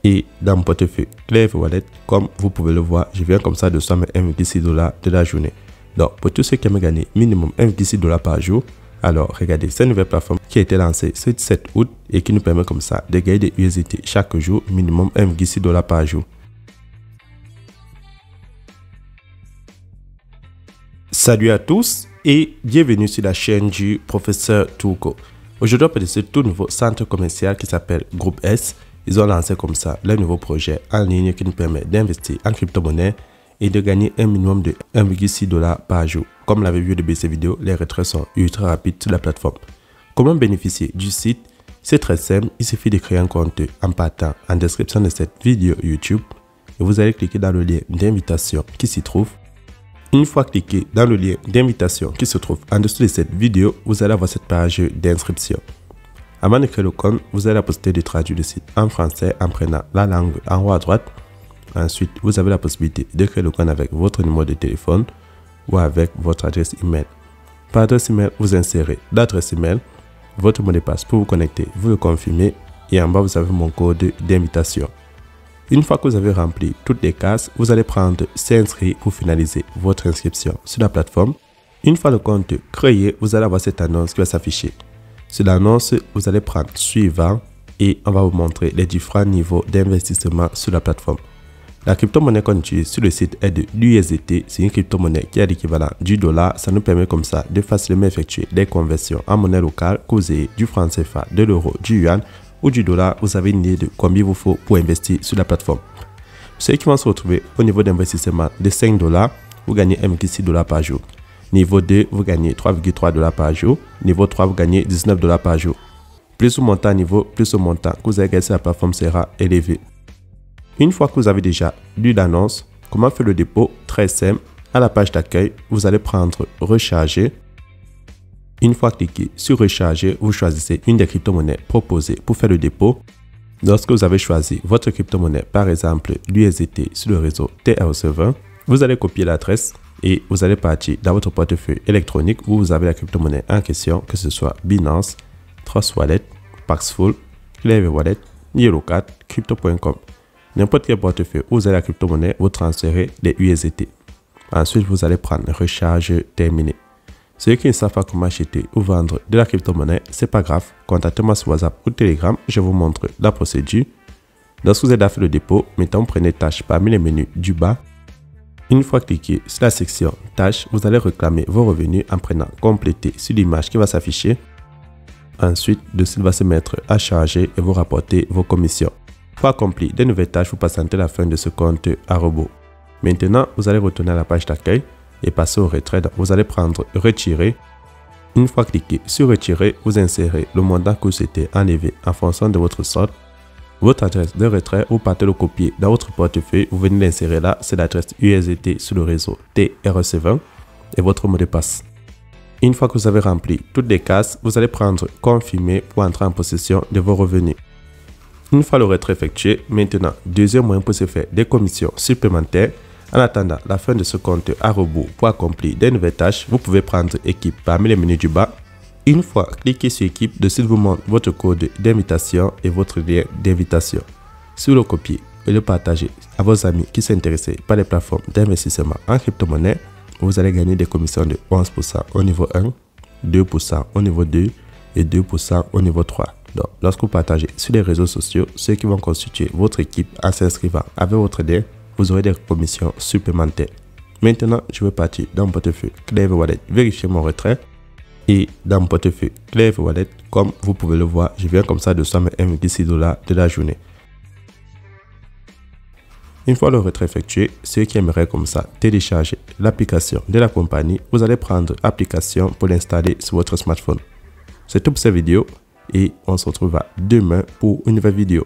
Et dans mon portefeuille Clever Wallet, comme vous pouvez le voir, je viens comme ça de 1,6 $ de la journée. Donc pour tous ceux qui aiment gagner minimum 1,6 $ par jour, alors regardez cette nouvelle plateforme qui a été lancée ce 7 août et qui nous permet comme ça de gagner des USDT chaque jour, minimum 1,6 $ par jour. Salut à tous et bienvenue sur la chaîne du professeur Touko. Aujourd'hui, on peut décider tout nouveau centre commercial qui s'appelle Groupe S. Ils ont lancé comme ça leur nouveau projet en ligne qui nous permet d'investir en crypto-monnaie et de gagner un minimum de 1,6 $ par jour. Comme l'avez vu de ces vidéos, les retraits sont ultra rapides sur la plateforme. Comment bénéficier du site? C'est très simple, il suffit de créer un compte en partant en description de cette vidéo YouTube et vous allez cliquer dans le lien d'invitation qui s'y trouve. Une fois cliqué dans le lien d'invitation qui se trouve en dessous de cette vidéo, vous allez avoir cette page d'inscription. Avant de créer le compte, vous avez la possibilité de traduire le site en français en prenant la langue en haut à droite. Ensuite, vous avez la possibilité de créer le compte avec votre numéro de téléphone ou avec votre adresse email. Par adresse email, vous insérez l'adresse email, votre mot de passe pour vous connecter, vous le confirmez et en bas, vous avez mon code d'invitation. Une fois que vous avez rempli toutes les cases, vous allez prendre s'inscrire pour finaliser votre inscription sur la plateforme. Une fois le compte créé, vous allez avoir cette annonce qui va s'afficher. Sur l'annonce, vous allez prendre suivant et on va vous montrer les différents niveaux d'investissement sur la plateforme. La crypto-monnaie qu'on utilise sur le site est de l'USDT. C'est une crypto-monnaie qui a l'équivalent du dollar. Ça nous permet comme ça de facilement effectuer des conversions en monnaie locale, que vous ayez du franc CFA, de l'euro, du yuan ou du dollar. Vous avez une idée de combien il vous faut pour investir sur la plateforme. Ceux qui vont se retrouver au niveau d'investissement de 5 $, vous gagnez 1,6 $ par jour. Niveau 2, vous gagnez 3,3 $ par jour. Niveau 3, vous gagnez 19 $ par jour. Plus vous montez à niveau, plus le montant que vous avez gagné sur la plateforme sera élevé. Une fois que vous avez déjà lu l'annonce, comment faire le dépôt? Très simple. À la page d'accueil, vous allez prendre recharger. Une fois cliqué sur recharger, vous choisissez une des crypto-monnaies proposées pour faire le dépôt. Lorsque vous avez choisi votre crypto-monnaie, par exemple l'USDT sur le réseau TRC20, vous allez copier l'adresse et vous allez partir dans votre portefeuille électronique où vous avez la crypto-monnaie en question, que ce soit Binance, Trust Wallet, Paxful, Clever Wallet, YellowCat, Crypto.com. N'importe quel portefeuille où vous avez la crypto-monnaie, vous transférez les USDT. Ensuite, vous allez prendre recharge terminé. Ceux qui ne savent pas comment acheter ou vendre de la crypto-monnaie, c'est pas grave. Contactez-moi sur WhatsApp ou Telegram, je vous montre la procédure. Lorsque vous avez fait le dépôt, maintenant prenez tâche parmi les menus du bas. Une fois cliqué sur la section tâches, vous allez réclamer vos revenus en prenant compléter sur l'image qui va s'afficher. Ensuite, le site va se mettre à charger et vous rapporter vos commissions. Pour accomplir des nouvelles tâches, vous patientez la fin de ce compte à rebours. Maintenant, vous allez retourner à la page d'accueil et passer au retrait. Donc, vous allez prendre retirer. Une fois cliqué sur retirer, vous insérez le montant que vous souhaitez enlever en fonction de votre solde. Votre adresse de retrait, vous partez le copier dans votre portefeuille, vous venez l'insérer là, c'est l'adresse USDT sur le réseau TRC20 et votre mot de passe. Une fois que vous avez rempli toutes les cases, vous allez prendre confirmer pour entrer en possession de vos revenus. Une fois le retrait effectué, maintenant, deuxième moyen pour se faire des commissions supplémentaires. En attendant la fin de ce compte à rebours pour accomplir des nouvelles tâches, vous pouvez prendre équipe parmi les menus du bas. Une fois cliquez sur équipe, le site vous montre votre code d'invitation et votre lien d'invitation. Si vous le copiez et le partagez à vos amis qui sont intéressés par les plateformes d'investissement en crypto-monnaie, vous allez gagner des commissions de 11% au niveau 1, 2% au niveau 2 et 2% au niveau 3. Donc, lorsque vous partagez sur les réseaux sociaux, ceux qui vont constituer votre équipe en s'inscrivant avec votre lien, vous aurez des commissions supplémentaires. Maintenant, je vais partir dans mon portefeuille Clever Wallet, vérifier mon retrait. Et dans mon portefeuille Clever Wallet, comme vous pouvez le voir, je viens comme ça de 1,6 $ de la journée. Une fois le retrait effectué, ceux qui aimeraient comme ça télécharger l'application de la compagnie, vous allez prendre l'application pour l'installer sur votre smartphone. C'est tout pour cette vidéo et on se retrouve demain pour une nouvelle vidéo.